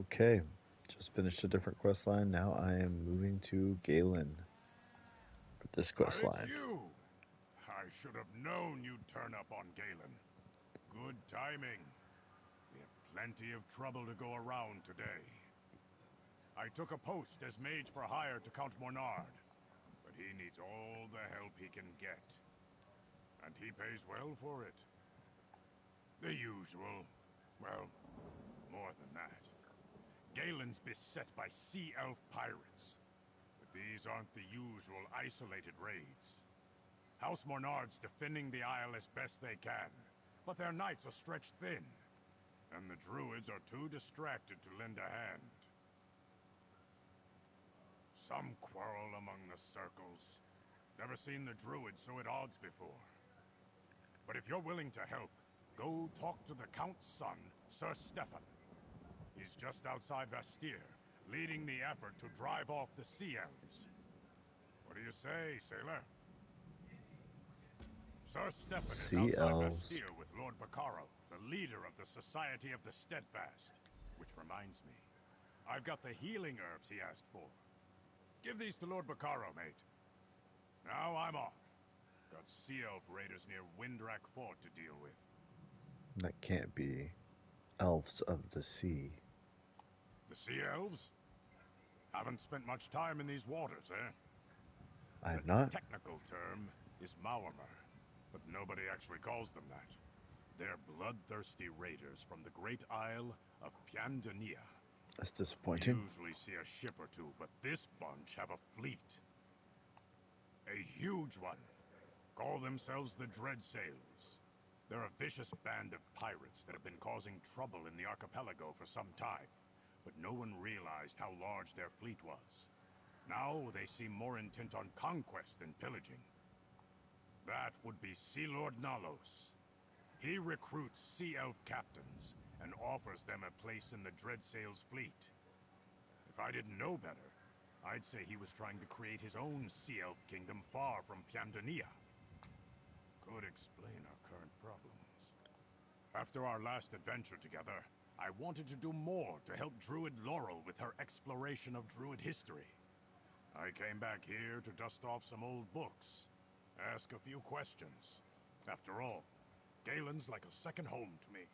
Okay, just finished a different quest line. Now I am moving to Galen for this quest It's line. you! I should have known you'd turn up on Galen. Good timing. We have plenty of trouble to go around today. I took a post as mage for hire to Count Mornard, but he needs all the help he can get. And he pays well for it. The usual. Well, more than that. Galen's beset by sea elf pirates. But these aren't the usual isolated raids. House Mornard's defending the Isle as best they can, but their knights are stretched thin, and the druids are too distracted to lend a hand. Some quarrel among the circles. Never seen the druids so at odds before. But if you're willing to help, go talk to the Count's son, Sir Stefan. He's just outside Vastir, leading the effort to drive off the Sea Elves. What do you say, sailor? Sir Stefan is Sea outside elves. Vastir with Lord Baccaro, the leader of the Society of the Steadfast. Which reminds me, I've got the healing herbs he asked for. Give these to Lord Baccaro, mate. Now I'm off. Got Sea Elf raiders near Windrak Fort to deal with. That can't be elves of the sea. The Sea Elves? Haven't spent much time in these waters, eh? I have The not. technical term is Maormer, but nobody actually calls them that. They're bloodthirsty raiders from the great isle of Piandania. That's We disappointing. usually see a ship or two, but this bunch have a fleet. A huge one. Call themselves the Dreadsails. They're a vicious band of pirates that have been causing trouble in the archipelago for some time, but no one realized how large their fleet was. Now they seem more intent on conquest than pillaging. That would be Sea Lord Nalos. He recruits Sea Elf captains and offers them a place in the Dreadsails fleet. If I didn't know better, I'd say he was trying to create his own Sea Elf kingdom far from Piandania. Could explain our current problems. After our last adventure together, I wanted to do more to help Druid Laurel with her exploration of Druid history. I came back here to dust off some old books, ask a few questions. After all, Galen's like a second home to me.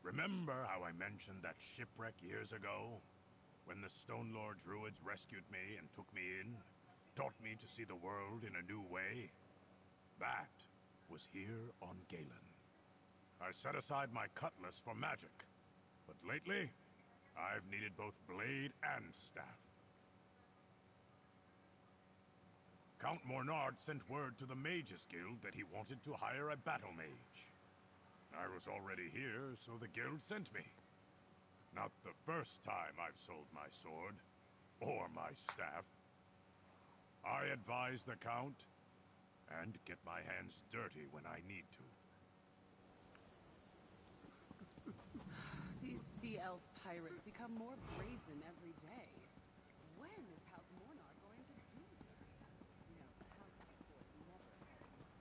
Remember how I mentioned that shipwreck years ago? When the Stone Lord Druids rescued me and took me in, taught me to see the world in a new way? That was here on Galen. I set aside my cutlass for magic, but lately, I've needed both blade and staff. Count Mornard sent word to the Mages Guild that he wanted to hire a battle mage. I was already here, so the guild sent me. Not the first time I've sold my sword, or my staff. I advise the Count, and get my hands dirty when I need to. These sea elf pirates become more brazen every day. When is House Mornar going to do something? You know, the House of Court never had any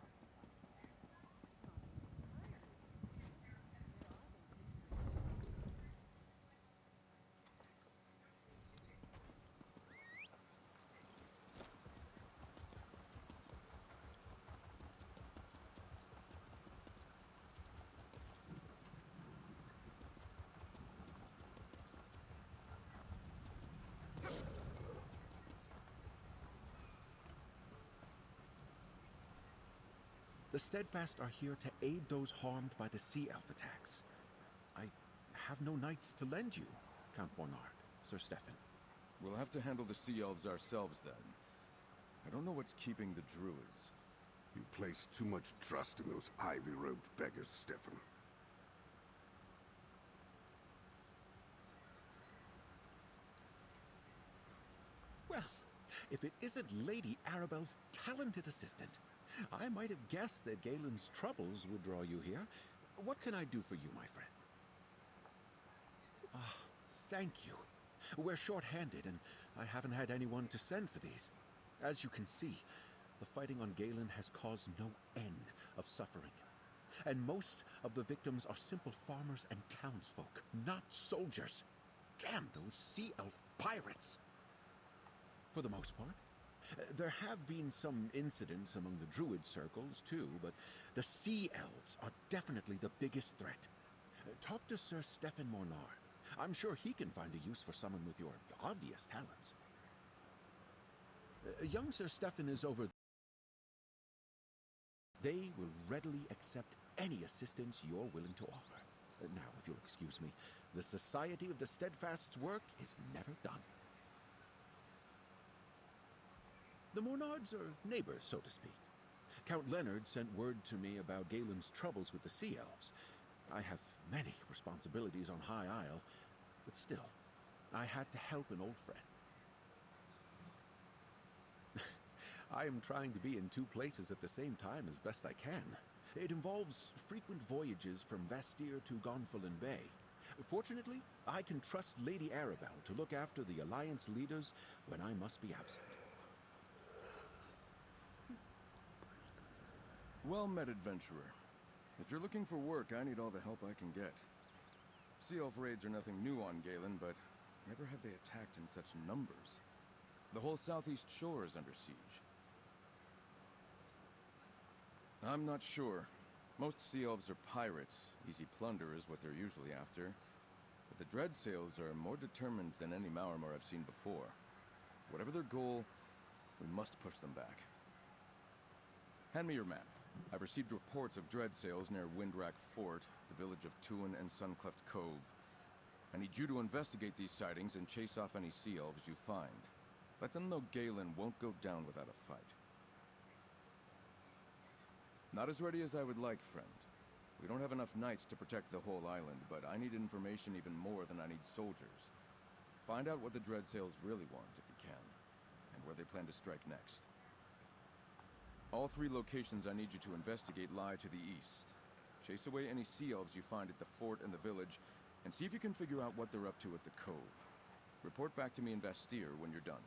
The Steadfast are here to aid those harmed by the Sea Elf attacks. I have no knights to lend you, Count Bornard, Sir Stefan. We'll have to handle the Sea Elves ourselves then. I don't know what's keeping the Druids. You place too much trust in those ivy-robed beggars, Stefan. Well, if it isn't Lady Arabelle's talented assistant, I might have guessed that Galen's troubles would draw you here. What can I do for you, my friend? Ah, thank you. We're short-handed, and I haven't had anyone to send for these. As you can see, the fighting on Galen has caused no end of suffering. And most of the victims are simple farmers and townsfolk, not soldiers. Damn those sea elf pirates! For the most part. There have been some incidents among the druid circles, too, but the sea elves are definitely the biggest threat. Talk to Sir Stephen Mornar. I'm sure he can find a use for someone with your obvious talents. Young Sir Stephen is over. They will readily accept any assistance you're willing to offer. Now, if you'll excuse me, the Society of the Steadfast's work is never done. The Mornards are neighbors, so to speak. Count Leonard sent word to me about Galen's troubles with the Sea Elves. I have many responsibilities on High Isle, but still, I had to help an old friend. I am trying to be in two places at the same time as best I can. It involves frequent voyages from Vastir to Gonfalon Bay. Fortunately, I can trust Lady Arabelle to look after the Alliance leaders when I must be absent. Well met, adventurer. If you're looking for work, I need all the help I can get. Sea Elf raids are nothing new on Galen, but never have they attacked in such numbers. The whole southeast shore is under siege. I'm not sure. Most Sea Elves are pirates. Easy plunder is what they're usually after. But the Dreadsails are more determined than any Maormer I've seen before. Whatever their goal, we must push them back. Hand me your map. I've received reports of Dreadsails near Windrack Fort, the village of Tuin and Suncleft Cove. I need you to investigate these sightings and chase off any Sea Elves you find. Let them know Galen won't go down without a fight. Not as ready as I would like, friend. We don't have enough knights to protect the whole island, but I need information even more than I need soldiers. Find out what the Dreadsails really want, if you can, and where they plan to strike next. All three locations I need you to investigate lie to the east. Chase away any Sea Elves you find at the fort and the village, and see if you can figure out what they're up to at the cove. Report back to me in Vastir when you're done.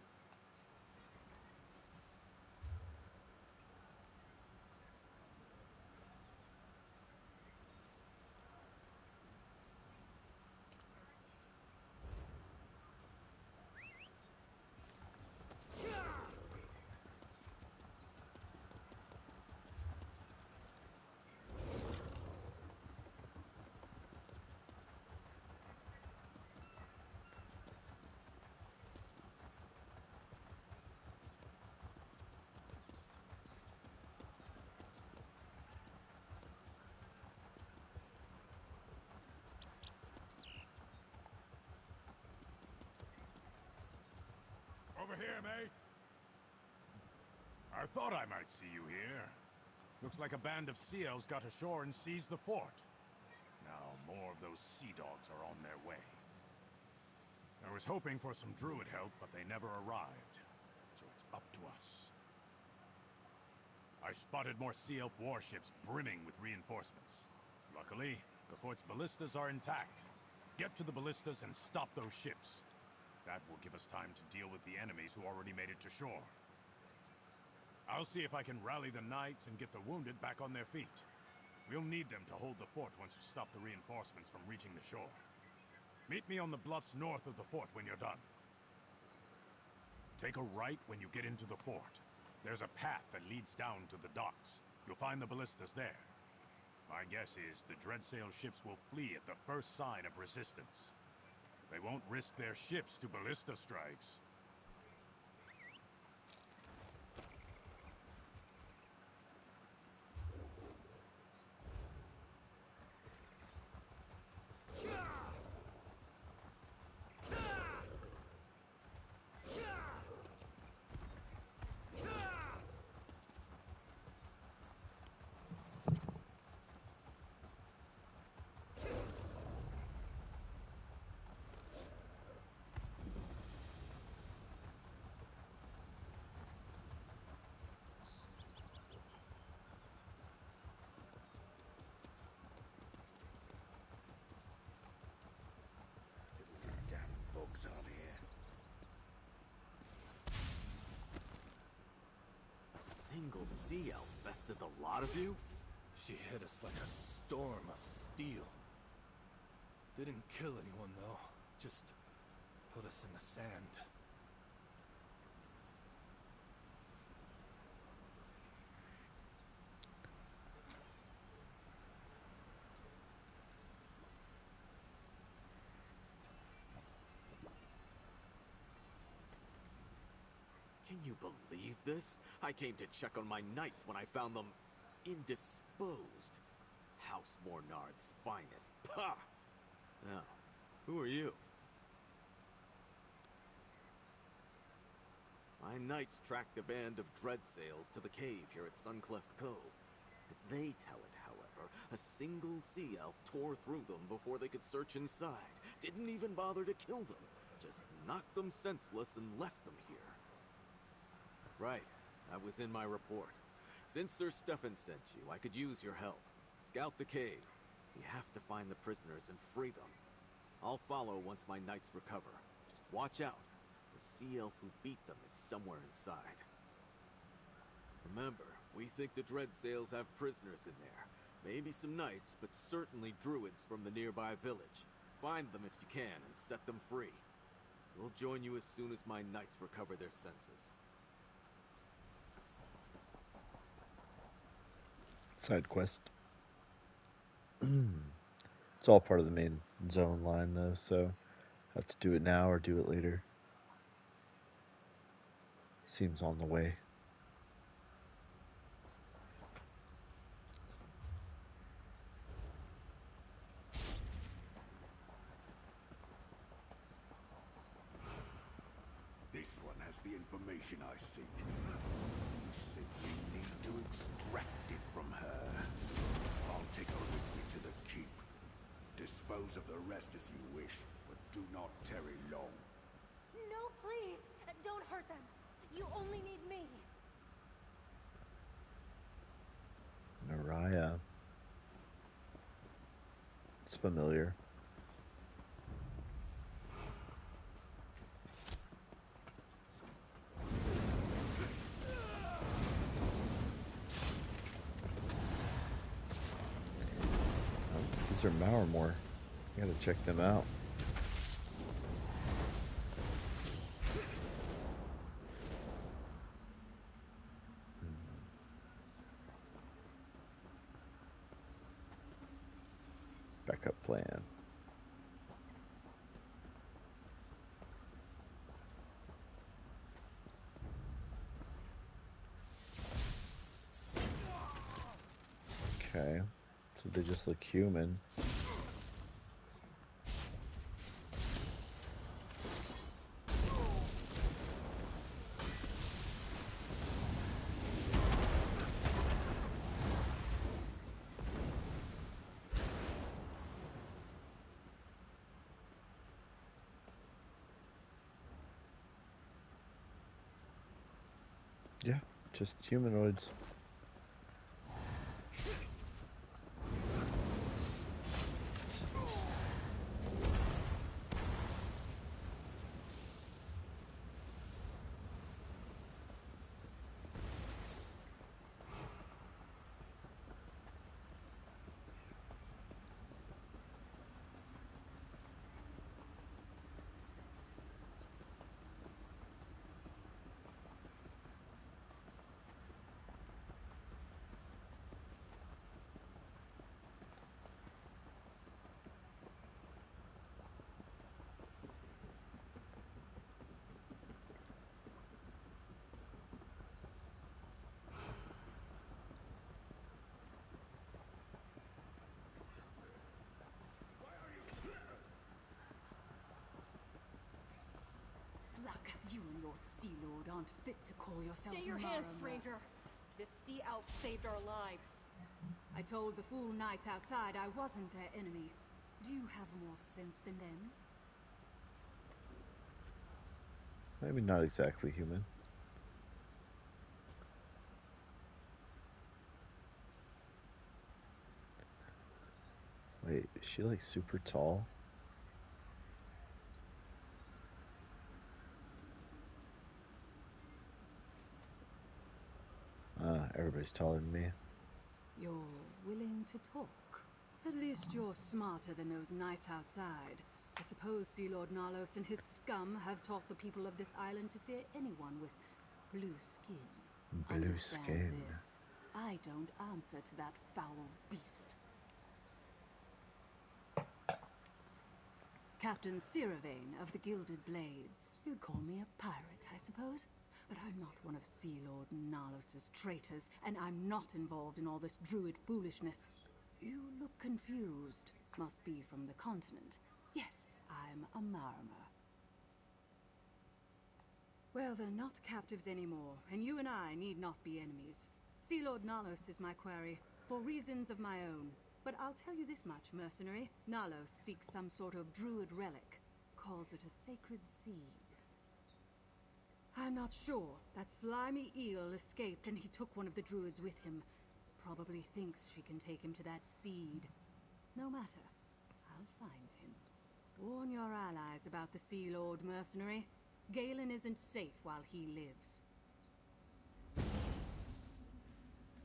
Over here, mate. I thought I might see you here. Looks like a band of Sea Elves got ashore and seized the fort. Now, more of those sea dogs are on their way. I was hoping for some druid help, but they never arrived. So it's up to us. I spotted more Sea Elf warships brimming with reinforcements. Luckily, the fort's ballistas are intact. Get to the ballistas and stop those ships. That will give us time to deal with the enemies who already made it to shore. I'll see if I can rally the knights and get the wounded back on their feet. We'll need them to hold the fort once we stop the reinforcements from reaching the shore. Meet me on the bluffs north of the fort when you're done. Take a right when you get into the fort. There's a path that leads down to the docks. You'll find the ballistas there. My guess is the Dreadsail ships will flee at the first sign of resistance. They won't risk their ships to ballista strikes. Bugs on here. A single sea elf bested the lot of you? She hit us like a storm of steel. Didn't kill anyone, though. Just put us in the sand. Can you believe this? I came to check on my knights when I found them indisposed. House Mornard's finest. Pah! Now, who are you? My knights tracked a band of dreadsails to the cave here at Suncleft Cove. As they tell it, however, a single sea elf tore through them before they could search inside. Didn't even bother to kill them. Just knocked them senseless and left them here. Right, that was in my report. Since Sir Stefan sent you, I could use your help. Scout the cave. We have to find the prisoners and free them. I'll follow once my knights recover. Just watch out. The sea elf who beat them is somewhere inside. Remember, we think the dreadsails have prisoners in there. Maybe some knights, but certainly druids from the nearby village. Find them if you can and set them free. We'll join you as soon as my knights recover their senses. Side quest. It's all part of the main zone line, though, so I have to do it now or do it later. Seems on the way. This one has the information I seek. He said we need to extract it from her. I'll take her with me to the keep. Dispose of the rest as you wish, but do not tarry long. No, please! Don't hurt them! You only need me! Naraya. It's familiar. These are Maurmore. You gotta check them out. Backup plan. Okay, so they just look human. Yeah, just humanoids. You and your sea lord aren't fit to call yourselves Stay your hand, Maurmore. stranger! This sea elf saved our lives. I told the fool knights outside I wasn't their enemy. Do you have more sense than them? Maybe not exactly human. Wait, is she like super tall? Everybody's taller than me. You're willing to talk. At least you're smarter than those knights outside. I suppose Sea Lord Nalos and his scum have taught the people of this island to fear anyone with blue skin. Blue Understand skin. this. I don't answer to that foul beast. Captain Siravane of the Gilded Blades. You'd call me a pirate, I suppose? But I'm not one of Sea Lord Nalos' traitors, and I'm not involved in all this druid foolishness. You look confused. Must be from the continent. Yes, I'm a Marmer. Well, they're not captives anymore, and you and I need not be enemies. Sea Lord Nalos is my quarry, for reasons of my own. But I'll tell you this much, mercenary. Nalos seeks some sort of druid relic. Calls it a sacred seed. I'm not sure. That slimy eel escaped and he took one of the druids with him. Probably thinks she can take him to that seed. No matter. I'll find him. Warn your allies about the Sea Lord, mercenary. Galen isn't safe while he lives.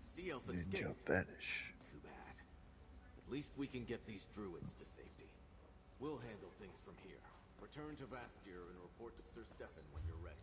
Sea Elf Ninja escaped. vanish. Too bad. At least we can get these druids to safety. We'll handle things from here. Return to Vastir and report to Sir Stefan when you're ready.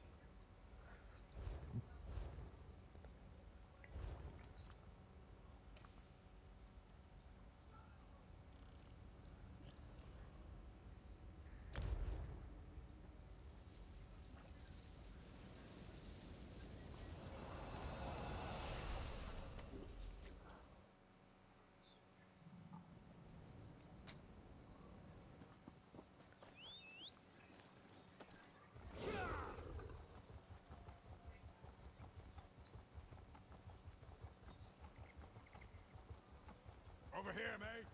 Over here, mate!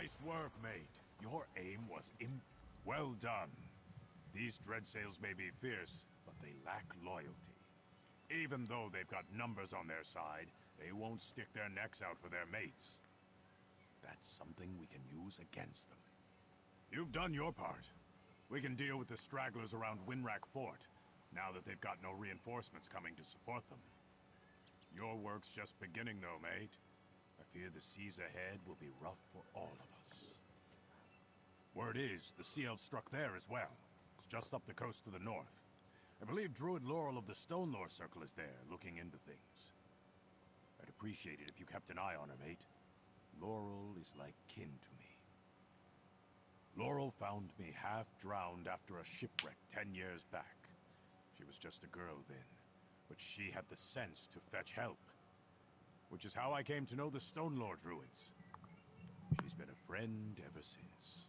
Nice work, mate. Your aim was well done. These dreadsails may be fierce, but they lack loyalty. Even though they've got numbers on their side, they won't stick their necks out for their mates. That's something we can use against them. You've done your part. We can deal with the stragglers around Winrack Fort, now that they've got no reinforcements coming to support them. Your work's just beginning, though, mate. I fear the seas ahead will be rough for all of us. Word is, the Sea Elves struck there as well. It's just up the coast to the north. I believe Druid Laurel of the Stone Lore Circle is there, looking into things. I'd appreciate it if you kept an eye on her, mate. Laurel is like kin to me. Laurel found me half drowned after a shipwreck 10 years back. She was just a girl then, but she had the sense to fetch help. Which is how I came to know the Stone Lore Druids. She's been a friend ever since.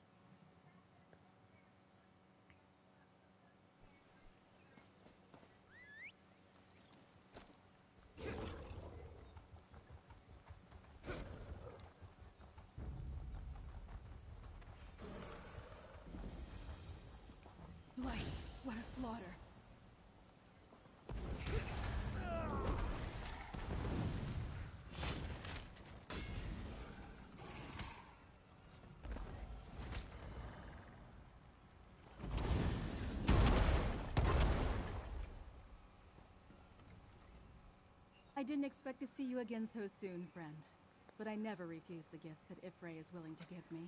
Blight, what a slaughter. I didn't expect to see you again so soon, friend. But I never refuse the gifts that Ifray is willing to give me.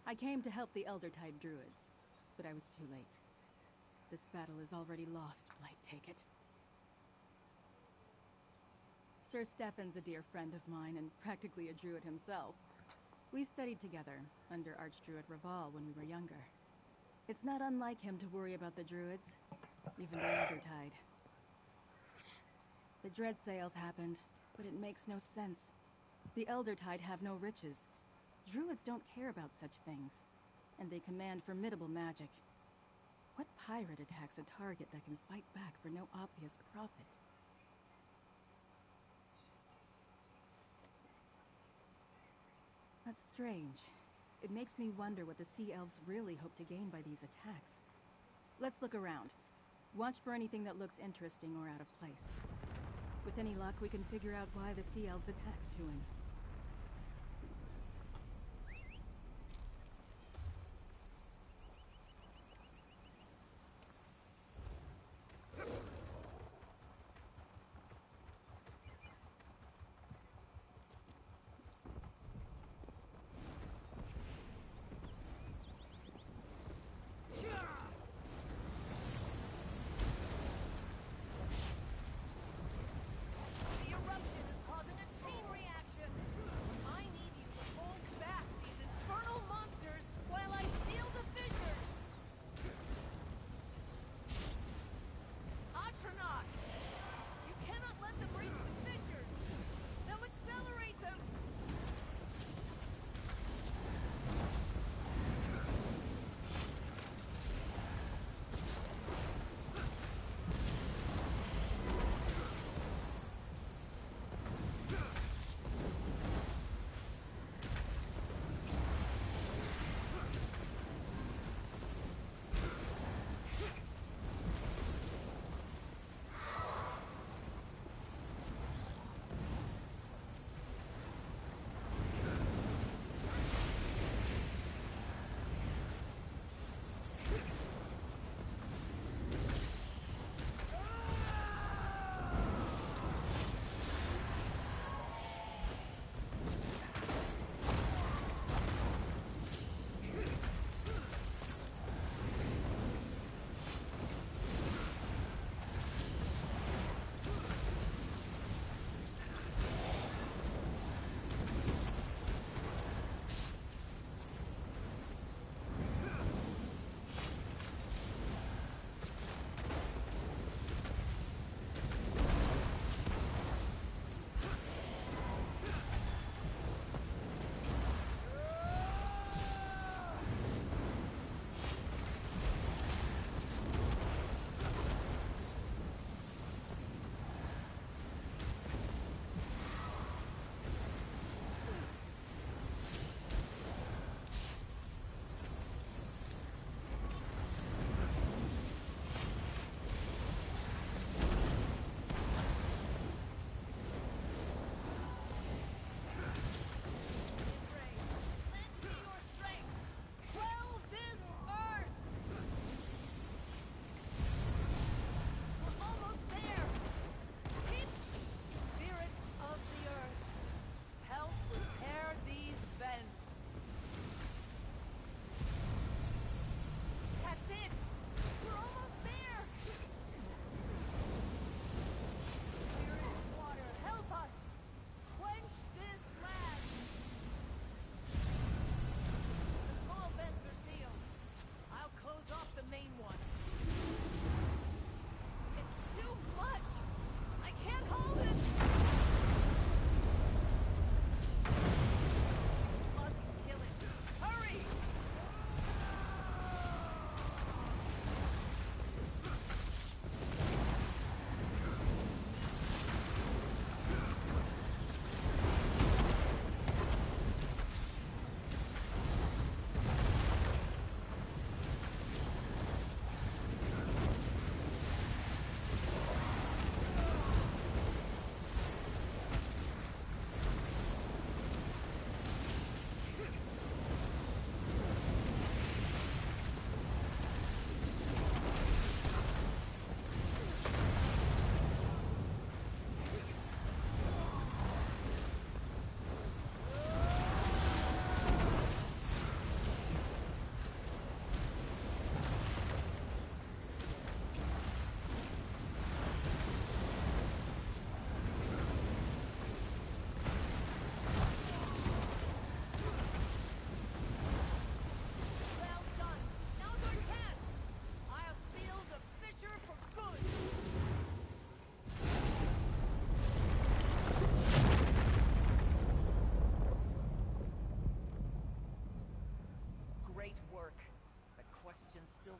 I came to help the Eldertide Druids, but I was too late. This battle is already lost, Blight, take it. Sir Stefan's a dear friend of mine and practically a druid himself. We studied together under Archdruid Raval when we were younger. It's not unlike him to worry about the druids, even the Eldertide. The Dreadsails happened, but it makes no sense. The Eldertide have no riches. Druids don't care about such things, and they command formidable magic. What pirate attacks a target that can fight back for no obvious profit? That's strange. It makes me wonder what the Sea Elves really hope to gain by these attacks. Let's look around. Watch for anything that looks interesting or out of place. With any luck, we can figure out why the Sea Elves attacked Tuin. The eruption is causing a chain reaction.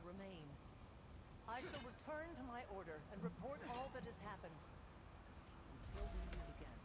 remain. I shall return to my order and report all that has happened. Until we meet again.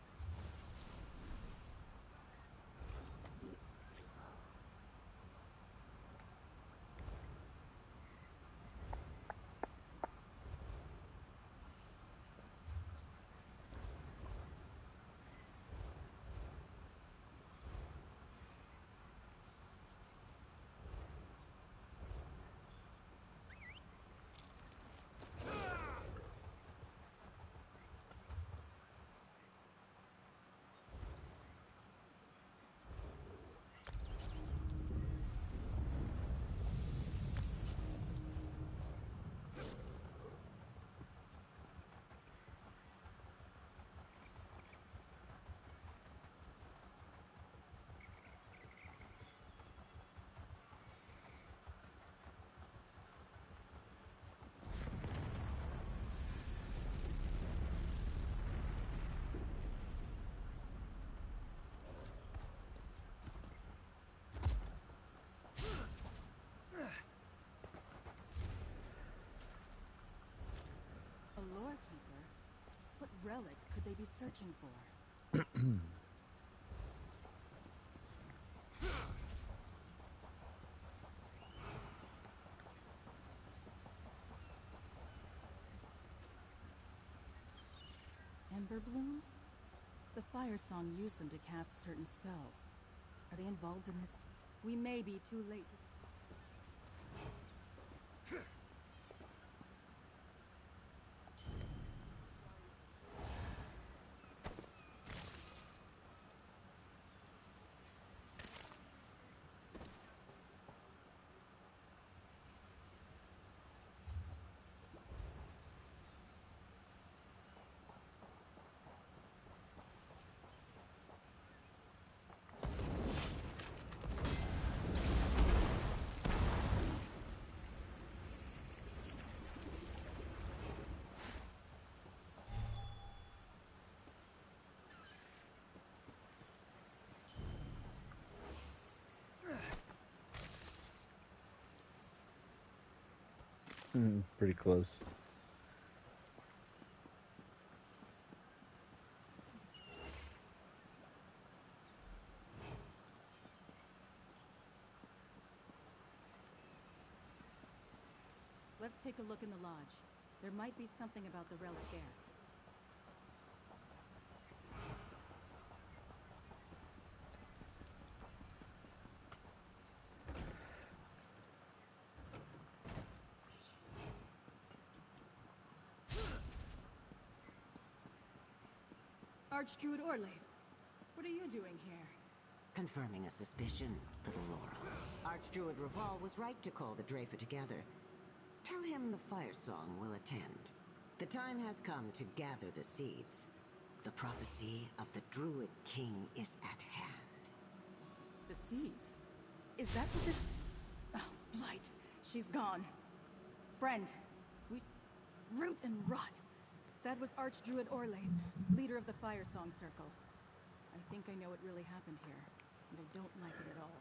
A lore keeper? What relic could they be searching for? Ember blooms? The Fire Song used them to cast certain spells. Are they involved in this? We may be too late to... Pretty close. Let's take a look in the lodge. There might be something about the relic there. Archdruid Orlaith, what are you doing here? Confirming a suspicion, little Laurel. Archdruid Raval was right to call the Drafer together. Tell him the Fire Song will attend. The time has come to gather the seeds. The prophecy of the Druid King is at hand. The seeds? Is that what this... Oh, Blight. She's gone. Friend, we... root and rot. That was Archdruid Orlaith, leader of the Fire Song Circle. I think I know what really happened here, and I don't like it at all.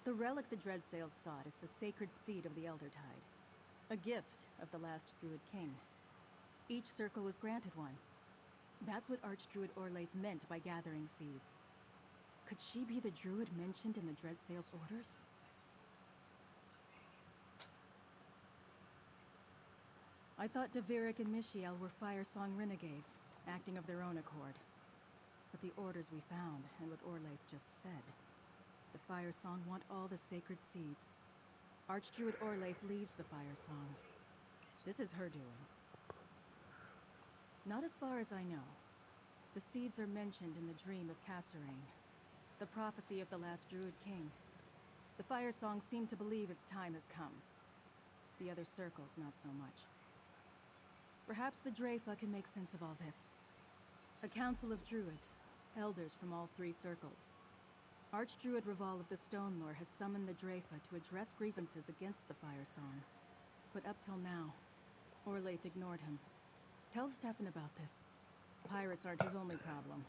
The relic the Dreadsails sought is the sacred seed of the Eldertide, a gift of the last Druid King. Each circle was granted one. That's what Archdruid Orlaith meant by gathering seeds. Could she be the druid mentioned in the Dreadsails' orders? I thought Deveric and Michiel were Fire Song renegades, acting of their own accord. But the orders we found, and what Orlaith just said, the Fire Song want all the sacred seeds. Archdruid Orlaith leads the Fire Song. This is her doing. Not as far as I know. The seeds are mentioned in the dream of Cassarain, the prophecy of the last Druid King. The Fire Song seem to believe its time has come. The other circles, not so much. Perhaps the Drafa can make sense of all this. A council of druids, elders from all three circles. Archdruid Raval of the Stone Lore has summoned the Drafa to address grievances against the Fire Song. But up till now, Orlaith ignored him. Tell Stefan about this. Pirates aren't his only problem.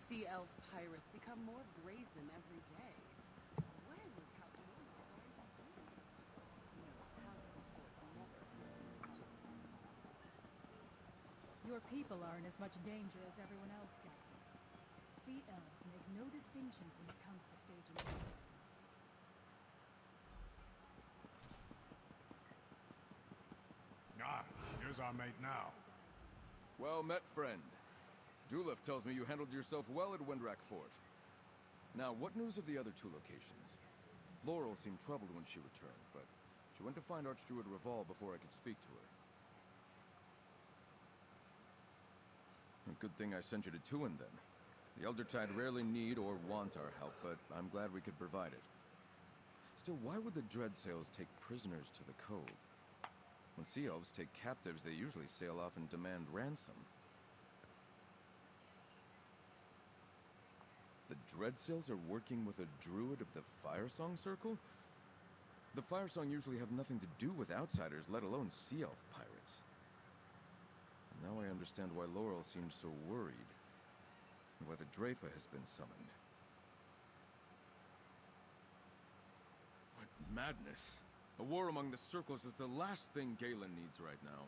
Sea Elf pirates become more brazen every day. When was House Normal going to do this? You know, House Court never listens to politics. Your people are in as much danger as everyone else, Galen. Sea Elves make no distinctions when it comes to staging events. Ah, here's our mate now. Well met, friend. Dulef tells me you handled yourself well at Windrak Fort. Now, what news of the other two locations? Laurel seemed troubled when she returned, but she went to find Archdruid Reval before I could speak to her. A good thing I sent you to Tuin, then. The Eldertide rarely need or want our help, but I'm glad we could provide it. Still, why would the Dreadsails take prisoners to the Cove? When Sea Elves take captives, they usually sail off and demand ransom. The Dreadsails are working with a druid of the Firesong Circle? The Firesong usually have nothing to do with outsiders, let alone Sea Elf pirates. And now I understand why Laurel seemed so worried, and why the Dreyfa has been summoned. What madness! A war among the circles is the last thing Galen needs right now.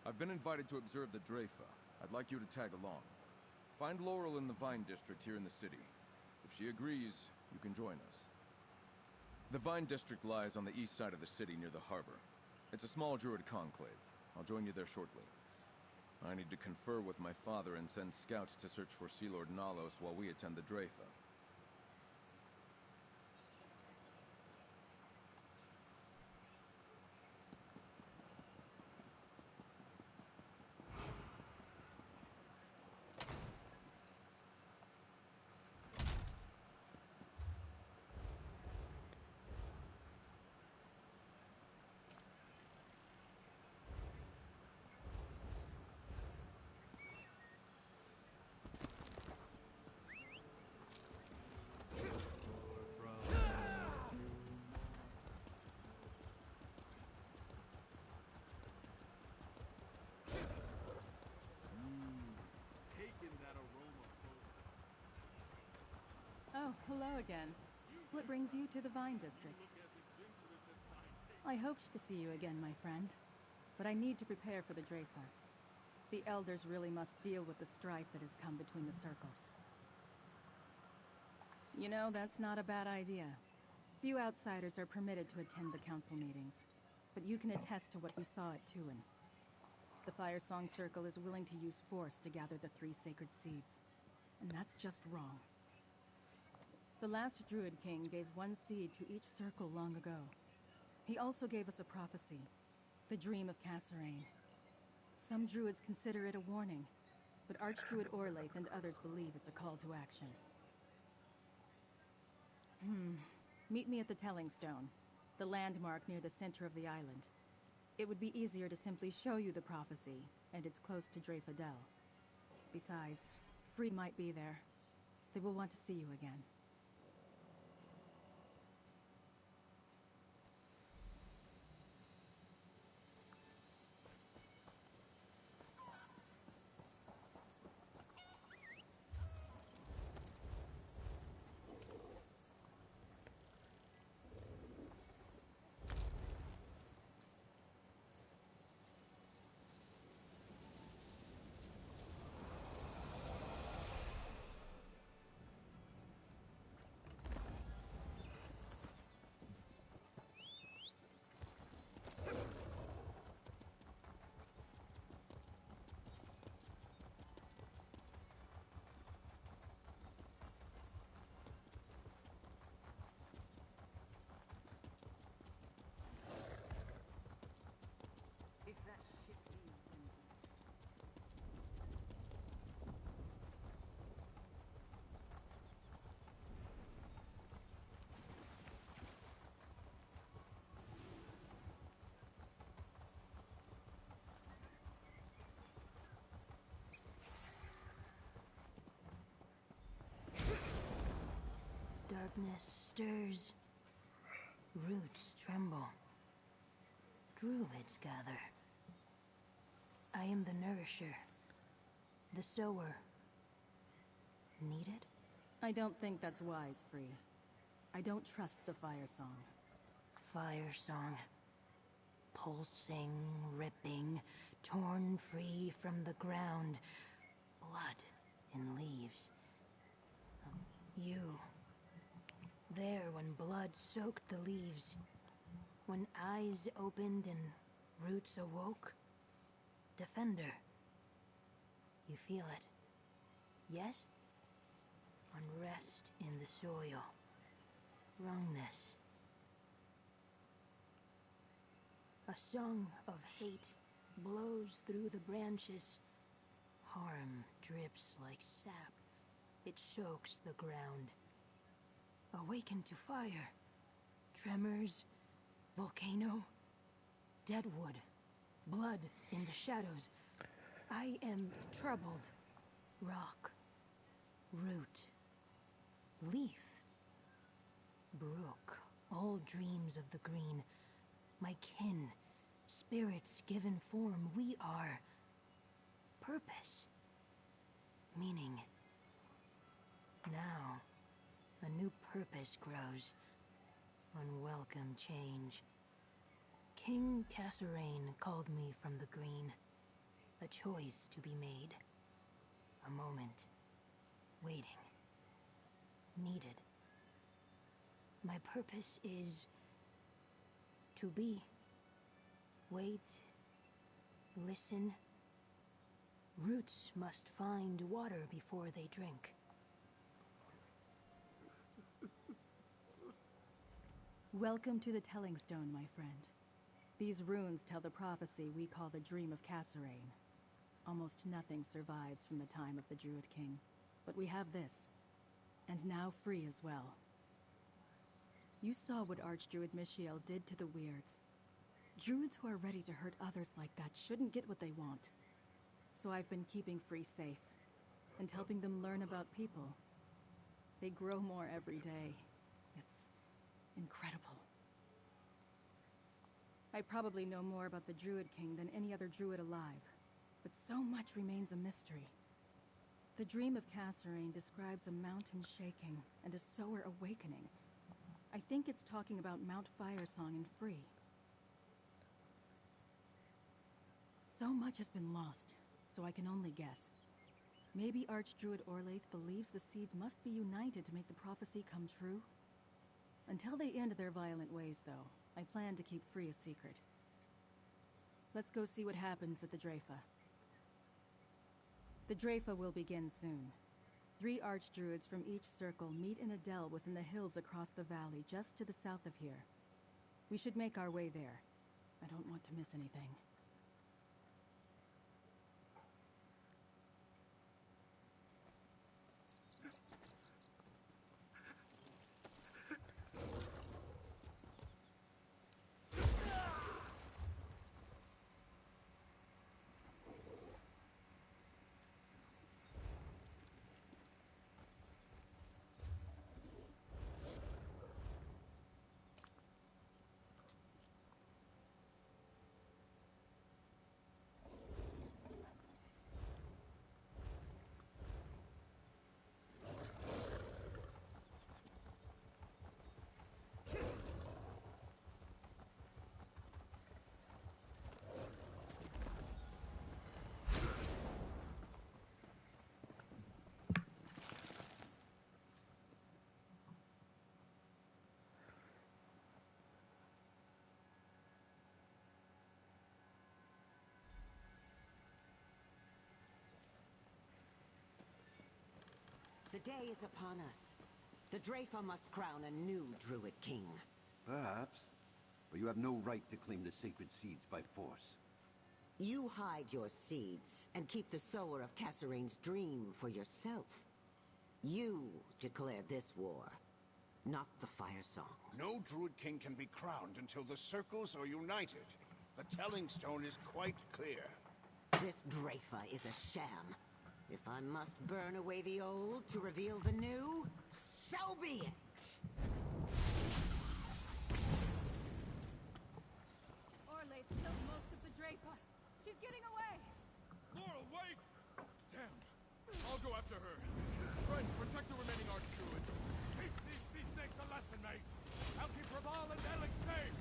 I've been invited to observe the Dreyfa. I'd like you to tag along. Find Laurel in the Vine District here in the city. If she agrees, you can join us. The Vine District lies on the east side of the city near the harbor. It's a small druid conclave. I'll join you there shortly. I need to confer with my father and send scouts to search for Sea Lord Nalos while we attend the Dreyfa. Oh, hello again. What brings you to the Vine District? I hoped to see you again, my friend. But I need to prepare for the Dreyfa. The Elders really must deal with the strife that has come between the circles. You know, that's not a bad idea. Few outsiders are permitted to attend the council meetings. But you can attest to what we saw at Tuin. The Firesong Circle is willing to use force to gather the 3 sacred seeds. And that's just wrong. The last Druid King gave 1 seed to each circle long ago. He also gave us a prophecy, the Dream of Cassarain. Some Druids consider it a warning, but Archdruid Orlaith and others believe it's a call to action. Meet me at the Telling Stone, the landmark near the center of the island. It would be easier to simply show you the prophecy, and it's close to Dreyfa Dell. Besides, Free might be there. They will want to see you again. Darkness stirs. Roots tremble. Druids gather. I am the nourisher, the sower. Needed? I don't think that's wise, Free. I don't trust the fire song. Fire song. Pulsing, ripping, torn free from the ground. Blood in leaves. You. There when blood soaked the leaves. When eyes opened and roots awoke. Defender. You feel it. Yes? Unrest in the soil. Wrongness. A song of hate blows through the branches. Harm drips like sap. It soaks the ground. Awaken to fire. Tremors. Volcano. Deadwood. Blood in the shadows. I am troubled. Rock. Root. Leaf. Brook. All dreams of the green. My kin. Spirits given form. We are. Purpose. Meaning. Now, a new purpose grows. Unwelcome change. King Cassarain called me from the green. A choice to be made. A moment. Waiting. Needed. My purpose is to be. Wait. Listen. Roots must find water before they drink. Welcome to the Telling Stone, my friend. These runes tell the prophecy we call the Dream of Cassarain. Almost nothing survives from the time of the Druid King. But we have this. And now Free as well. You saw what Archdruid Michiel did to the Weirds. Druids who are ready to hurt others like that shouldn't get what they want. So I've been keeping Free safe. And helping them learn about people. They grow more every day. It's incredible. I probably know more about the Druid King than any other Druid alive. But so much remains a mystery. The Dream of Cassarain describes a mountain shaking and a sower awakening. I think it's talking about Mount Firesong and Free. So much has been lost, so I can only guess. Maybe Archdruid Orlaith believes the seeds must be united to make the prophecy come true? Until they end their violent ways, though, I plan to keep Free a secret. Let's go see what happens at the Dreyfa. The Dreyfa will begin soon. 3 Archdruids from each circle meet in a dell within the hills across the valley, just to the south of here. We should make our way there. I don't want to miss anything. The day is upon us. The Dreyfa must crown a new Druid King. Perhaps. But you have no right to claim the sacred seeds by force. You hide your seeds and keep the sower of Cassarain's dream for yourself. You declare this war, not the Fire Song. No Druid King can be crowned until the circles are united. The Telling Stone is quite clear. This Dreyfa is a sham. If I must burn away the old to reveal the new, so be it! Orlaith killed most of the Dreyfa. She's getting away! Laurel, wait! Damn. I'll go after her. Try Stefan, protect the remaining archdruids. Teach these sea snakes a lesson, mate. I'll keep Raval and Alex safe.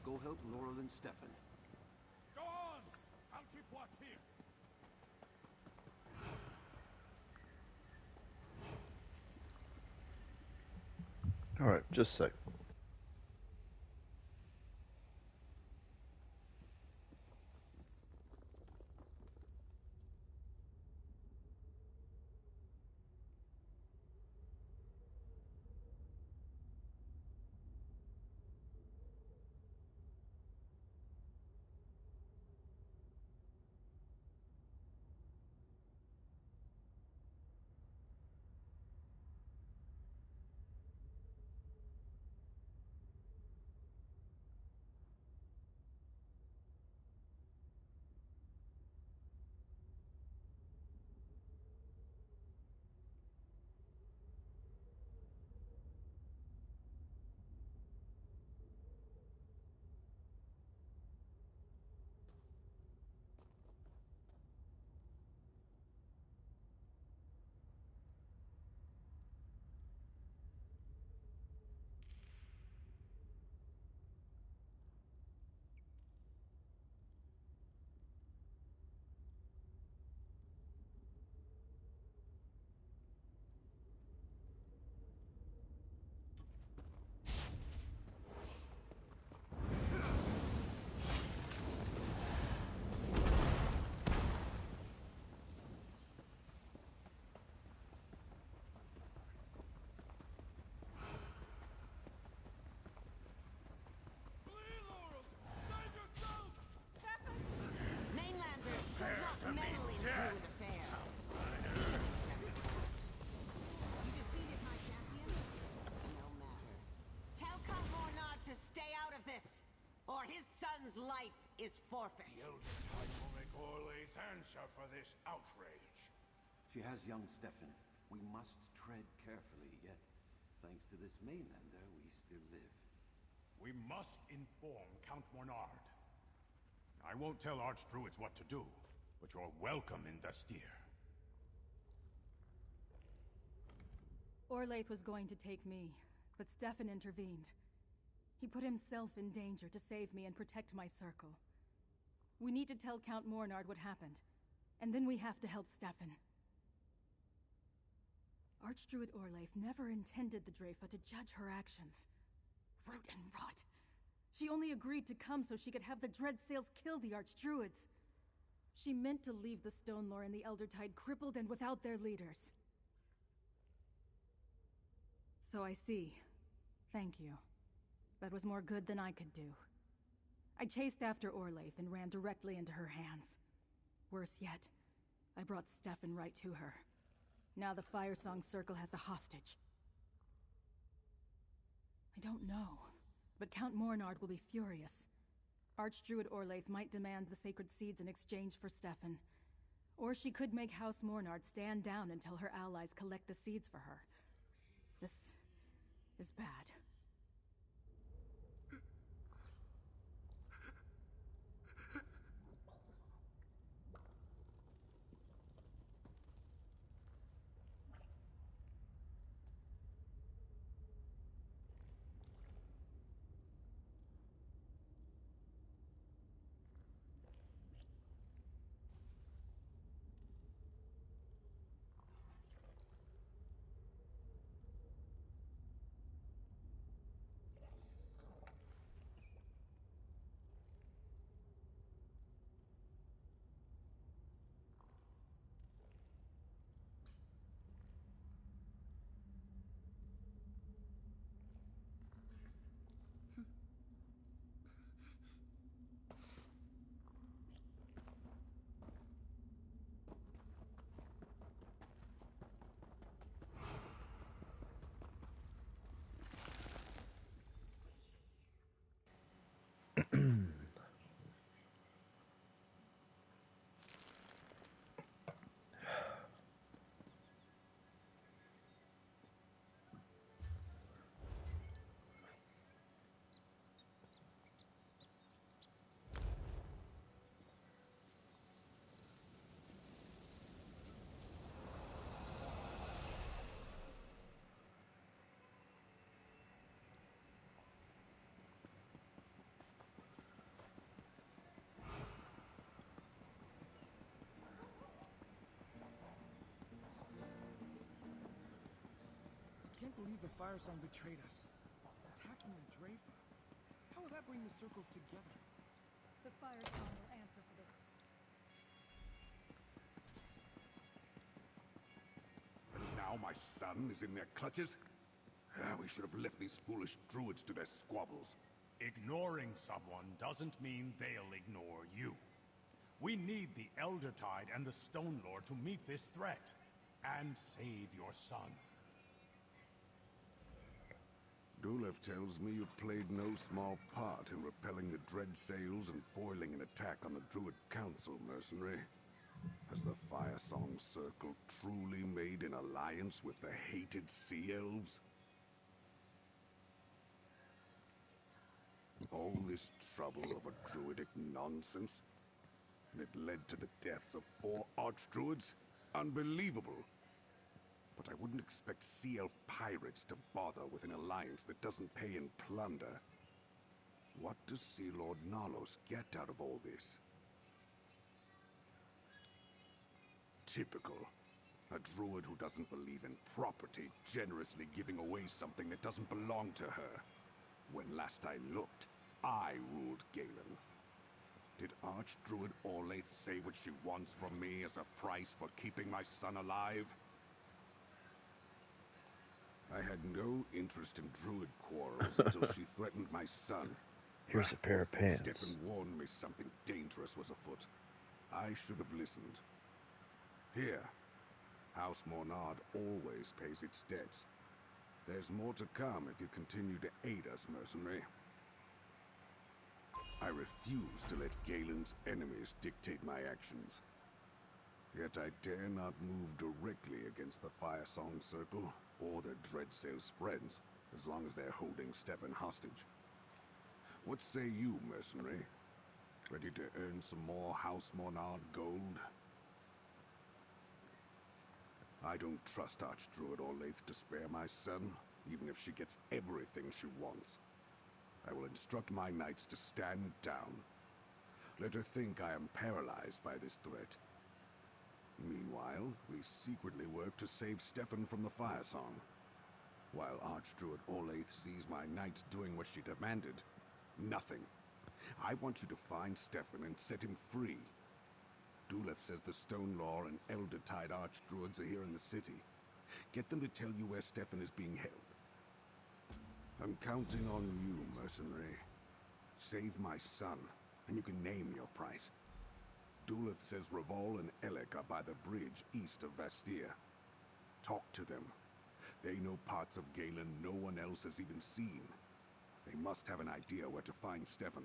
Go help Laurel and Stefan. Go on! I'll keep watch here. All right, just a sec. Mainlanders should not meddle in Druid affairs. You defeated my champion? No matter. Tell Count Mornard to stay out of this, or his son's life is forfeit. The Elder Tide will make Orlaith answer for this outrage. She has young Stefan. We must tread carefully, yet, thanks to this mainlander, we still live. We must inform Count Mornard. I won't tell archdruids what to do, but you're welcome in Vestir. Orlaith was going to take me, but Stefan intervened. He put himself in danger to save me and protect my circle. We need to tell Count Mornard what happened, and then we have to help Stefan. Archdruid Orlaith never intended the Dreyfa to judge her actions. Root and rot. She only agreed to come so she could have the Dreadsails kill the Archdruids. She meant to leave the Stone Lore and the Eldertide crippled and without their leaders. So I see. Thank you. That was more good than I could do. I chased after Orlaith and ran directly into her hands. Worse yet, I brought Stefan right to her. Now the Firesong Circle has a hostage. I don't know, but Count Mornard will be furious. Archdruid Orlaith might demand the sacred seeds in exchange for Stefan. Or she could make House Mornard stand down until her allies collect the seeds for her. This is bad. believe the Fire Song betrayed us. Attacking the Drafa. How will that bring the circles together? The Fire Song will answer for this. And now my son is in their clutches? We should have left these foolish druids to their squabbles. Ignoring someone doesn't mean they'll ignore you. We need the Elder Tide and the Stone Lord to meet this threat and save your son. Dulef tells me you played no small part in repelling the Dread Sails and foiling an attack on the Druid Council, mercenary. Has the Fire Song Circle truly made an alliance with the hated Sea Elves? All this trouble over druidic nonsense? And it led to the deaths of 4 archdruids? Unbelievable! But I wouldn't expect Sea Elf pirates to bother with an alliance that doesn't pay in plunder. What does Sea Lord Nalos get out of all this? Typical. A druid who doesn't believe in property, generously giving away something that doesn't belong to her. When last I looked, I ruled Galen. Did Archdruid Orlaith say what she wants from me as a price for keeping my son alive? I had no interest in druid quarrels until she threatened my son. Here's a pair of pants. Stefan warned me something dangerous was afoot. I should have listened. Here, House Mornard always pays its debts. There's more to come if you continue to aid us, mercenary. I refuse to let Galen's enemies dictate my actions. Yet I dare not move directly against the Firesong Circle or their Dreadsail's friends, as long as they're holding Stefan hostage. What say you, mercenary? Ready to earn some more House Mornard gold? I don't trust Archdruid Orlaith to spare my son, even if she gets everything she wants. I will instruct my knights to stand down. Let her think I am paralyzed by this threat. Meanwhile, we secretly work to save Stefan from the Firesong. While Archdruid Orlaith sees my knights doing what she demanded, nothing. I want you to find Stefan and set him free. Dulef says the Stone Law and Elder Tide Archdruids are here in the city. Get them to tell you where Stefan is being held. I'm counting on you, mercenary. Save my son, and you can name your price. Dulef says Revol and Elec are by the bridge east of Vastir. Talk to them. They know parts of Galen no one else has even seen. They must have an idea where to find Stefan.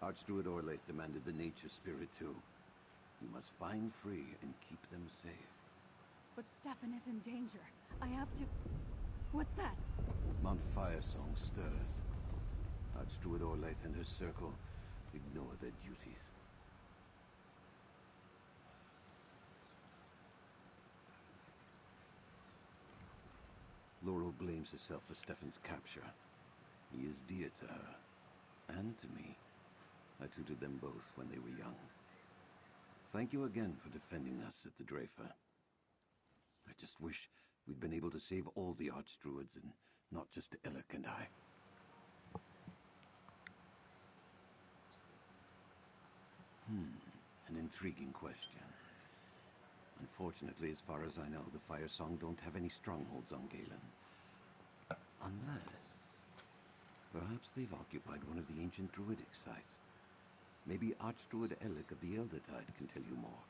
Archdruid Orlaith demanded the nature spirit too. You must find free and keep them safe. But Stefan is in danger. I have to... What's that? Mount Firesong stirs. Archdruid Orlaith and her circle ignore their duties. Laurel blames herself for Stefan's capture. He is dear to her, and to me. I tutored them both when they were young. Thank you again for defending us at the Dreyfa. I just wish we'd been able to save all the Archdruids and not just Illic and I. An intriguing question. Unfortunately, as far as I know, the Firesong don't have any strongholds on Galen. Unless... perhaps they've occupied one of the ancient druidic sites. Maybe Archdruid Illic of the Eldertide can tell you more.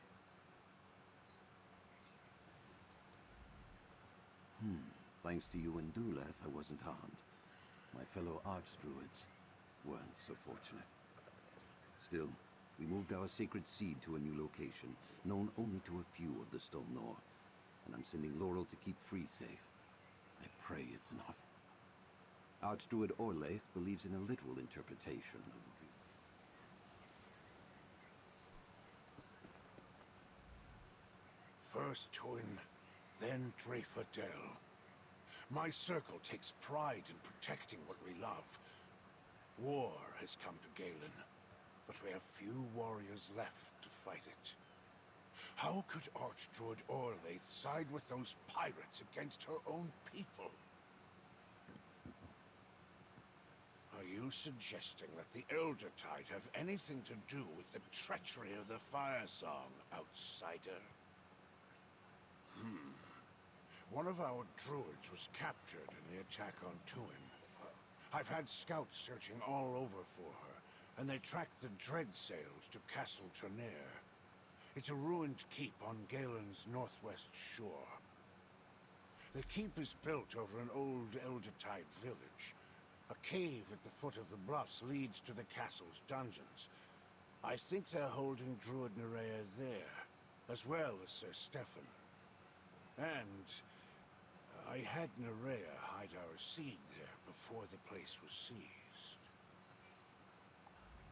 Thanks to you and Dulef, I wasn't harmed. My fellow Archdruids weren't so fortunate. Still, we moved our sacred seed to a new location, known only to a few of the Stone Nor, and I'm sending Laurel to keep Free safe. I pray it's enough. Archdruid Orlaith believes in a literal interpretation of the dream. First Twin, then Dreyfa Dell. My circle takes pride in protecting what we love. War has come to Galen, but we have few warriors left to fight it. How could Archdruid Orlaith side with those pirates against her own people? Are you suggesting that the Eldertide have anything to do with the treachery of the Firesong, outsider? One of our druids was captured in the attack on Tuin. I've had scouts searching all over for her, and they tracked the dread sails to Castle Turnier. It's a ruined keep on Galen's northwest shore. The keep is built over an old Eldertide village. A cave at the foot of the bluffs leads to the castle's dungeons. I think they're holding Druid Nerea there, as well as Sir Stefan. And I had Nerea hide our seed there before the place was seized.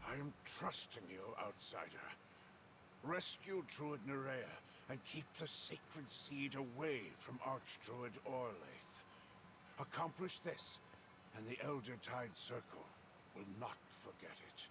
I am trusting you, outsider. Rescue Druid Nerea and keep the sacred seed away from Archdruid Orlaith. Accomplish this, and the Eldertide Circle will not forget it.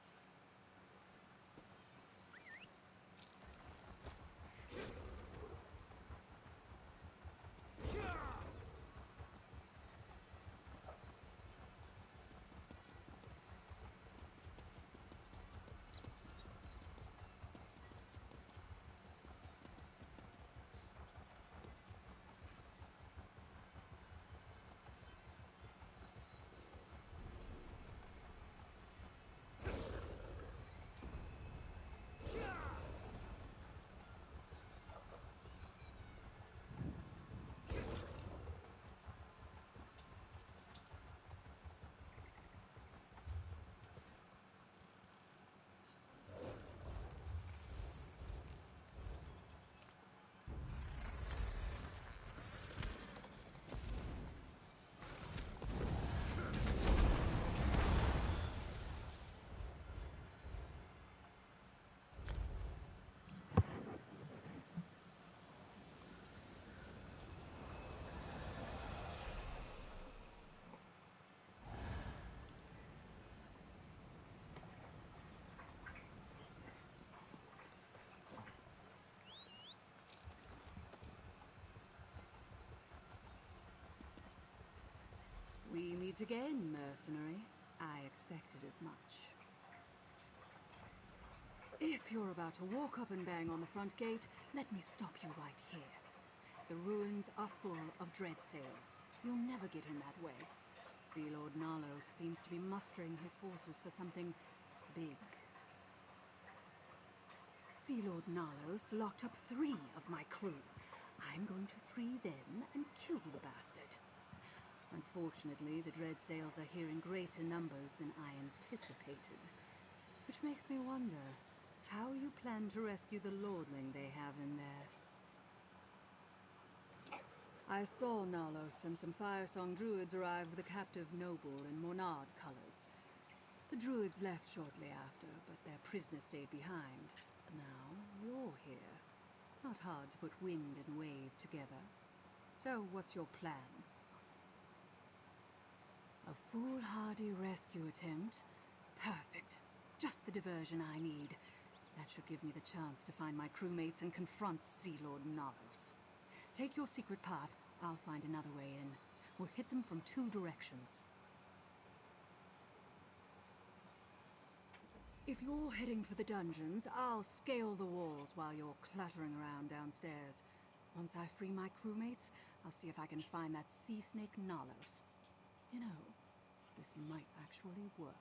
We meet again, mercenary. I expected as much. If you're about to walk up and bang on the front gate, let me stop you right here. The ruins are full of dread sails. You'll never get in that way. Sea Lord Nalos seems to be mustering his forces for something big. Sea Lord Nalos locked up 3 of my crew. I'm going to free them and kill the bastard. Unfortunately, the dread sails are here in greater numbers than I anticipated. Which makes me wonder how you plan to rescue the lordling they have in there. I saw Nalos and some Firesong druids arrive with a captive noble in Monard colors. The druids left shortly after, but their prisoner stayed behind. Now you're here. Not hard to put wind and wave together. So what's your plan? A foolhardy rescue attempt? Perfect. Just the diversion I need. That should give me the chance to find my crewmates and confront Sea Lord Nalos. Take your secret path. I'll find another way in. We'll hit them from 2 directions. If you're heading for the dungeons, I'll scale the walls while you're clattering around downstairs. Once I free my crewmates, I'll see if I can find that sea snake Nalos. You know, this might actually work.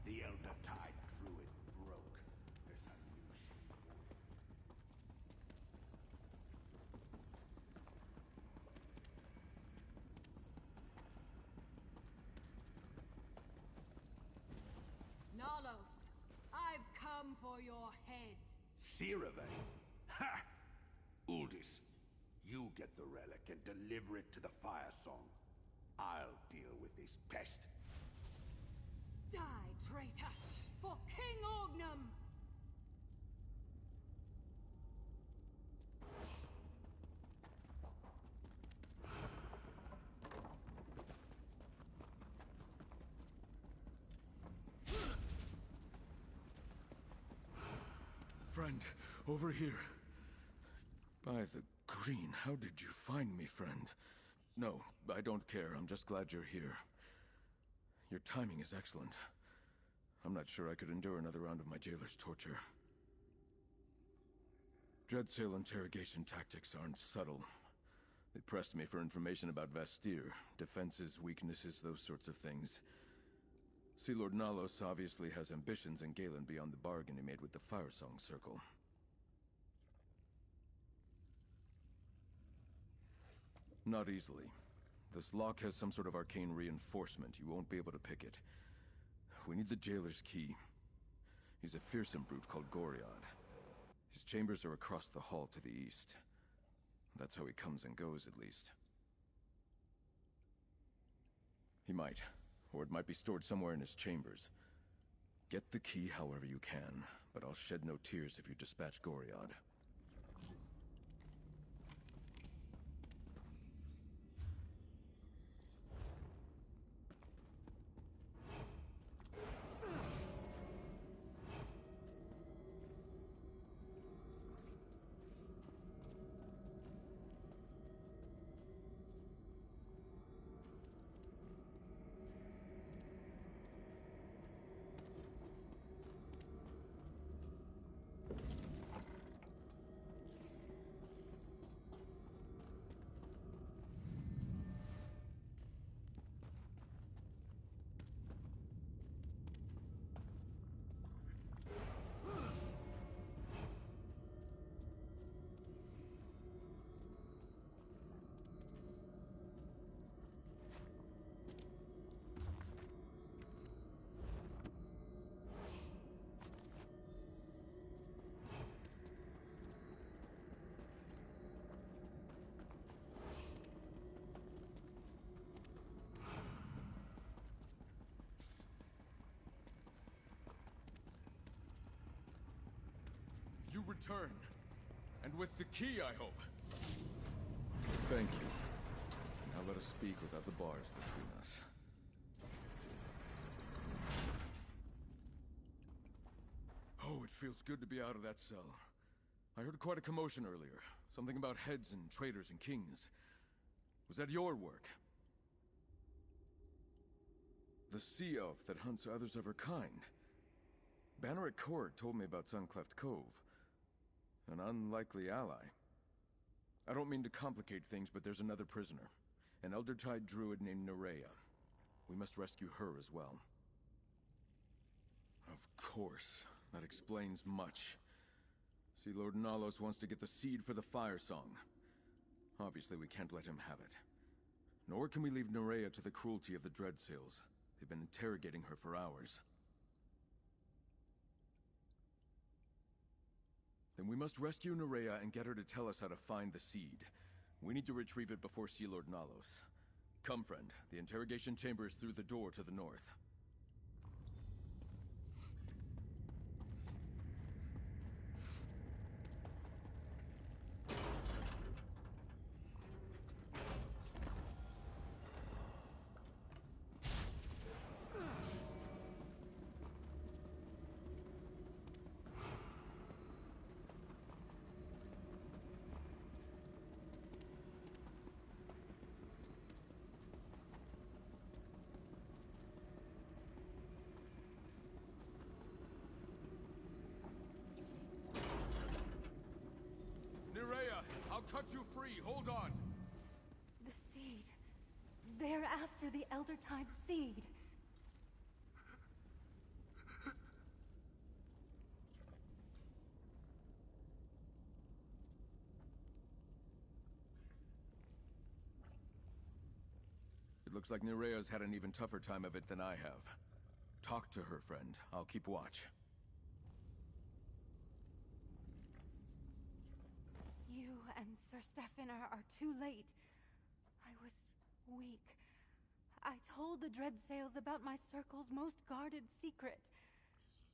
The Elder Tide Druid broke. There's a new shape. Nalos, I've come for your head. Sirave? Ha! Uldis, you get the relic and deliver it to the Firesong. I'll deal with this pest. Die, traitor, for King Orgnum! Friend, over here. By the green, how did you find me, friend? No, I don't care. I'm just glad you're here. Your timing is excellent. I'm not sure I could endure another round of my jailer's torture. Dreadsail interrogation tactics aren't subtle. They pressed me for information about Vastir, defenses, weaknesses, those sorts of things. Sea Lord Nalos obviously has ambitions in Galen beyond the bargain he made with the Firesong Circle. Not easily. This lock has some sort of arcane reinforcement. You won't be able to pick it. We need the jailer's key. He's a fearsome brute called Goriad. His chambers are across the hall to the east. That's how he comes and goes, at least. He might. Or it might be stored somewhere in his chambers. Get the key however you can, but I'll shed no tears if you dispatch Goriad. return. And with the key, I hope. Thank you. Now let us speak without the bars between us. Oh, it feels good to be out of that cell. I heard quite a commotion earlier. Something about heads and traitors and kings. Was that your work? The sea elf that hunts others of her kind. Banner at Court told me about Suncleft Cove. An unlikely ally. I don't mean to complicate things, but there's another prisoner. An Eldertide druid named Nerea. We must rescue her as well. Of course. That explains much. Sea Lord Nalos wants to get the seed for the Fire Song. Obviously, we can't let him have it. Nor can we leave Nerea to the cruelty of the Dreadsails. They've been interrogating her for hours. Then we must rescue Nerea and get her to tell us how to find the seed. We need to retrieve it before Sea Lord Nalos. Come, friend. The interrogation chamber is through the door to the north. Nerea, I'll cut you free. Hold on. The seed. They're after the Eldertide seed. It looks like Nerea's had an even tougher time of it than I have. Talk to her, friend. I'll keep watch. You and Sir Stefan are too late. I was weak. I told the Dreadsails about my circle's most guarded secret.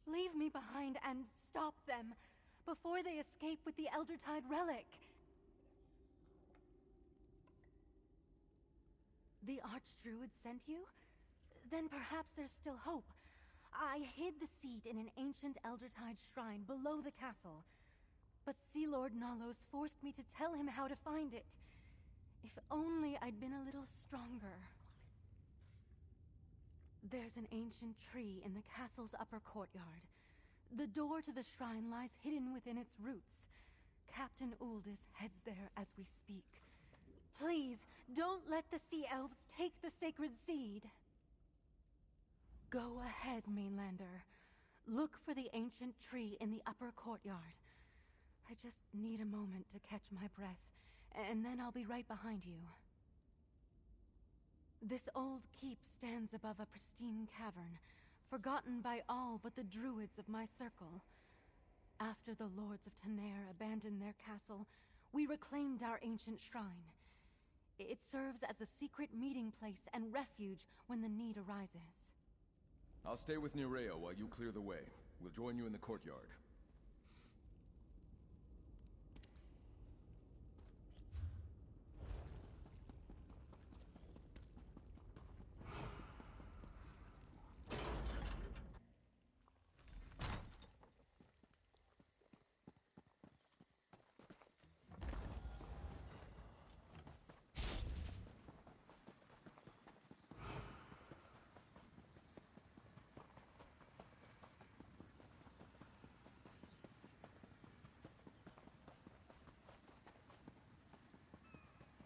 Leave me behind and stop them before they escape with the Eldertide relic. The Archdruid sent you? Then perhaps there's still hope. I hid the seed in an ancient Eldertide shrine below the castle. But Sea Lord Nalos forced me to tell him how to find it. If only I'd been a little stronger. There's an ancient tree in the castle's upper courtyard. The door to the shrine lies hidden within its roots. Captain Uldis heads there as we speak. Please, don't let the Sea Elves take the sacred seed. Go ahead, Mainlander. Look for the ancient tree in the upper courtyard. I just need a moment to catch my breath, and then I'll be right behind you. This old keep stands above a pristine cavern, forgotten by all but the druids of my circle. After the lords of Tenair abandoned their castle, we reclaimed our ancient shrine. It serves as a secret meeting place and refuge when the need arises. I'll stay with Nerea while you clear the way. We'll join you in the courtyard.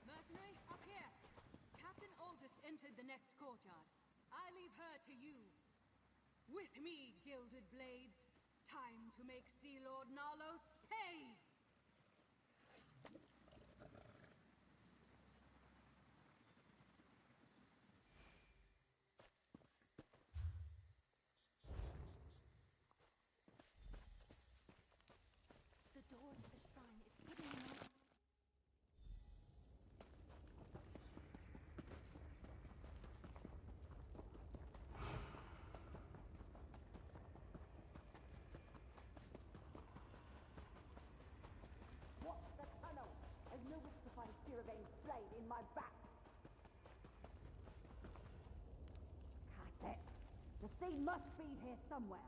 Mercenary, up here! Captain Aldous entered the next courtyard. I leave her to you. With me, gilded blades. Time to make Sea Lord Nalos pay! The door to the shrine is hidden in the... They must be here somewhere.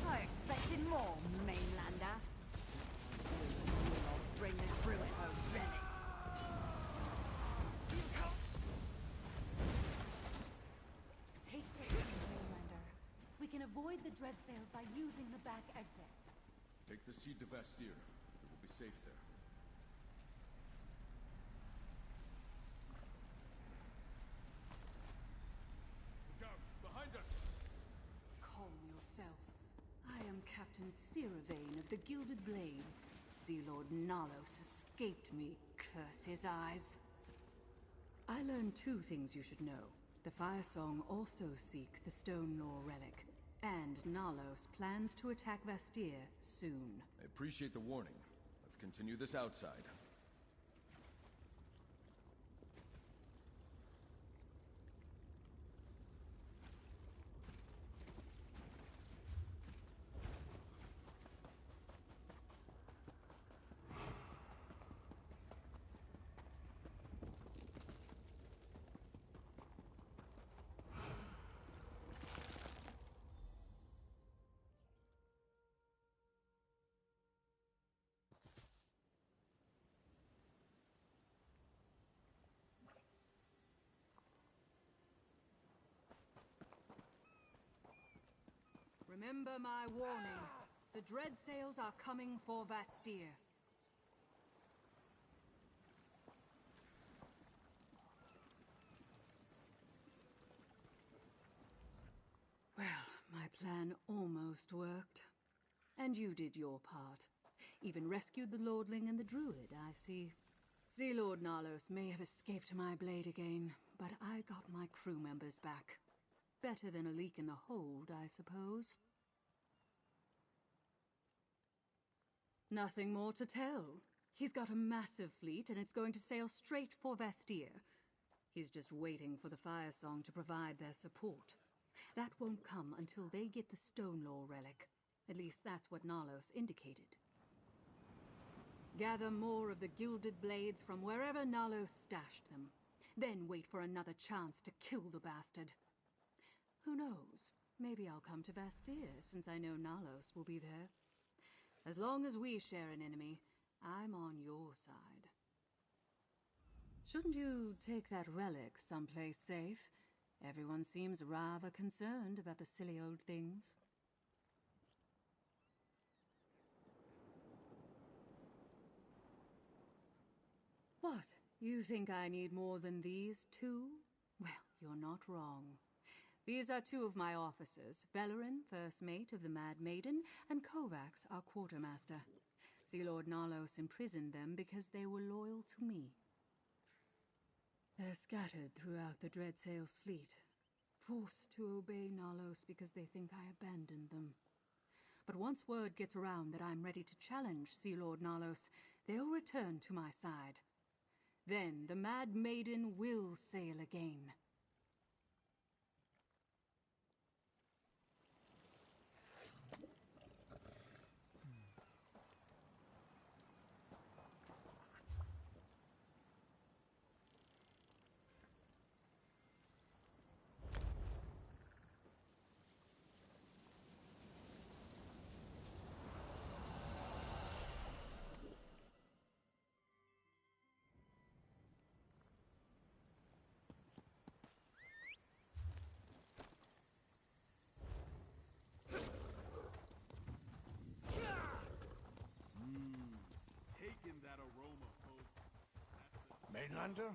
I expected more, mainlander. You'll bring the Druid her relic. Take this, mainlander. We can avoid the dread sails by using the back exit. Take the seed to Vastir. It will be safe there. Look out! Behind us! Calm yourself. I am Captain Siravane of the Gilded Blades. Sea Lord Nalos escaped me, curse his eyes. I learned two things you should know. The Fire Song also seek the Stone Law relic, and Nalos plans to attack Vastir soon. I appreciate the warning. Let's continue this outside. Remember my warning. The dread sails are coming for Vastir. Well, my plan almost worked. And you did your part. Even rescued the Lordling and the Druid, I see. Sea Lord Nalos may have escaped my blade again, but I got my crew members back. Better than a leak in the hold, I suppose. Nothing more to tell. He's got a massive fleet, and it's going to sail straight for Vastir. He's just waiting for the Fire Song to provide their support. That won't come until they get the Stone Law relic. At least that's what Nalos indicated. Gather more of the Gilded Blades from wherever Nalos stashed them. Then wait for another chance to kill the bastard. Who knows? Maybe I'll come to Vastir, since I know Nalos will be there. As long as we share an enemy, I'm on your side. Shouldn't you take that relic someplace safe? Everyone seems rather concerned about the silly old things. What? You think I need more than these two? Well, you're not wrong. These are two of my officers, Bellerin, first mate of the Mad Maiden, and Kovacs, our quartermaster. Sea Lord Nalos imprisoned them because they were loyal to me. They're scattered throughout the Dreadsail's fleet, forced to obey Nalos because they think I abandoned them. But once word gets around that I'm ready to challenge Sea Lord Nalos, they'll return to my side. Then the Mad Maiden will sail again. That aroma, folks. Mainlander?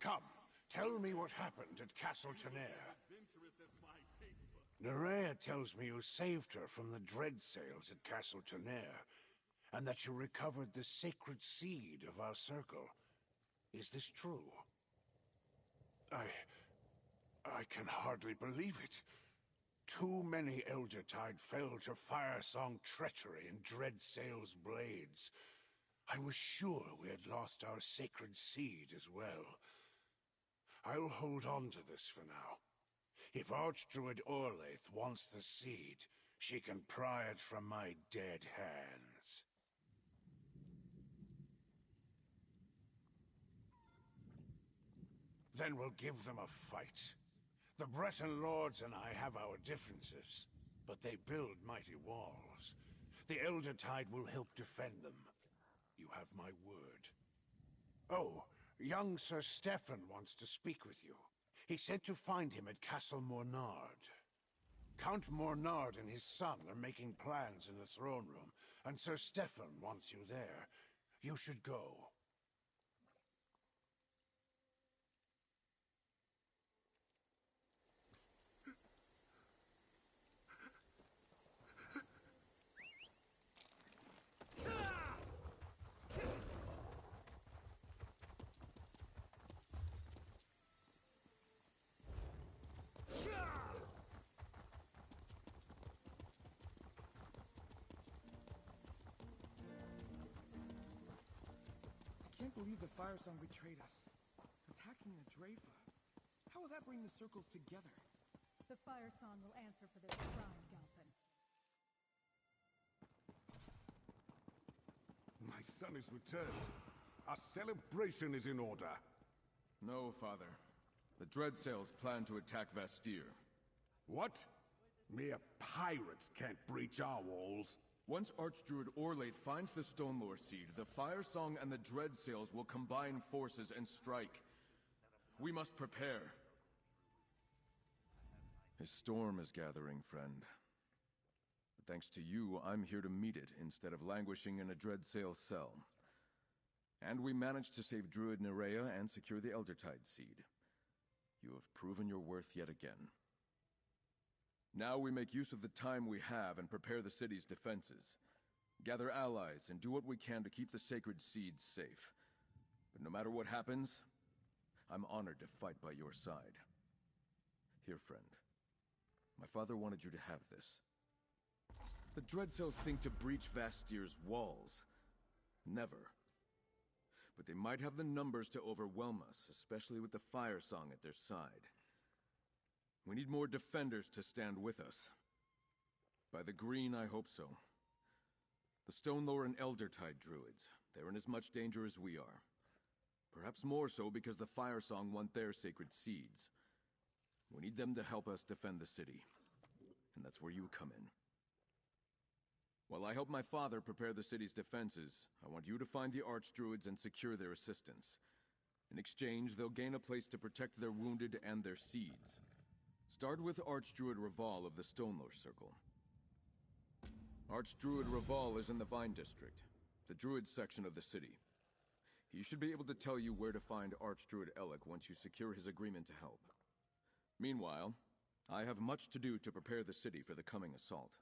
Come, tell me what happened at Castle Tenair. Nerea tells me you saved her from the dread sails at Castle Tenair, and that you recovered the sacred seed of our circle. Is this true? I can hardly believe it. Too many Eldertide fell to Fire Song treachery and dread sails' blades. I was sure we had lost our sacred seed as well. I'll hold on to this for now. If Archdruid Orlaith wants the seed, she can pry it from my dead hands. Then we'll give them a fight. The Breton lords and I have our differences, but they build mighty walls. The Elder Tide will help defend them. You have my word. Oh, young Sir Stefan wants to speak with you. He said to find him at Castle Mornard. Count Mornard and his son are making plans in the throne room, and Sir Stefan wants you there. You should go. I can't believe the Fire Song betrayed us. Attacking the Dreyfa. How will that bring the circles together? The Fire Song will answer for this crime, Galpin. My son is returned. Our celebration is in order. No, Father. The Dreadsails plan to attack Vastir. What? Mere pirates can't breach our walls. Once Archdruid Orlaith finds the Stonelore Seed, the Fire Song and the Dreadsails will combine forces and strike. We must prepare. A storm is gathering, friend. But thanks to you, I'm here to meet it instead of languishing in a Dreadsail cell. And we managed to save Druid Nerea and secure the Eldertide Seed. You have proven your worth yet again. Now we make use of the time we have and prepare the city's defenses. Gather allies and do what we can to keep the sacred seeds safe. But no matter what happens, I'm honored to fight by your side. Here, friend. My father wanted you to have this. The Dreadsails think to breach Vastir's walls. Never. But they might have the numbers to overwhelm us, especially with the Fire Song at their side. We need more defenders to stand with us. By the green, I hope so. The Stonelore and Eldertide druids, they're in as much danger as we are. Perhaps more so because the Fire Song want their sacred seeds. We need them to help us defend the city. And that's where you come in. While I help my father prepare the city's defenses, I want you to find the Archdruids and secure their assistance. In exchange, they'll gain a place to protect their wounded and their seeds. Start with Archdruid Raval of the Stonelore Circle. Archdruid Raval is in the Vine District, the Druid section of the city. He should be able to tell you where to find Archdruid Elec once you secure his agreement to help. Meanwhile, I have much to do to prepare the city for the coming assault.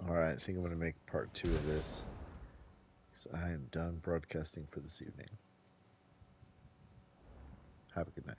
Alright, I think I'm going to make part 2 of this, because I am done broadcasting for this evening. Have a good night.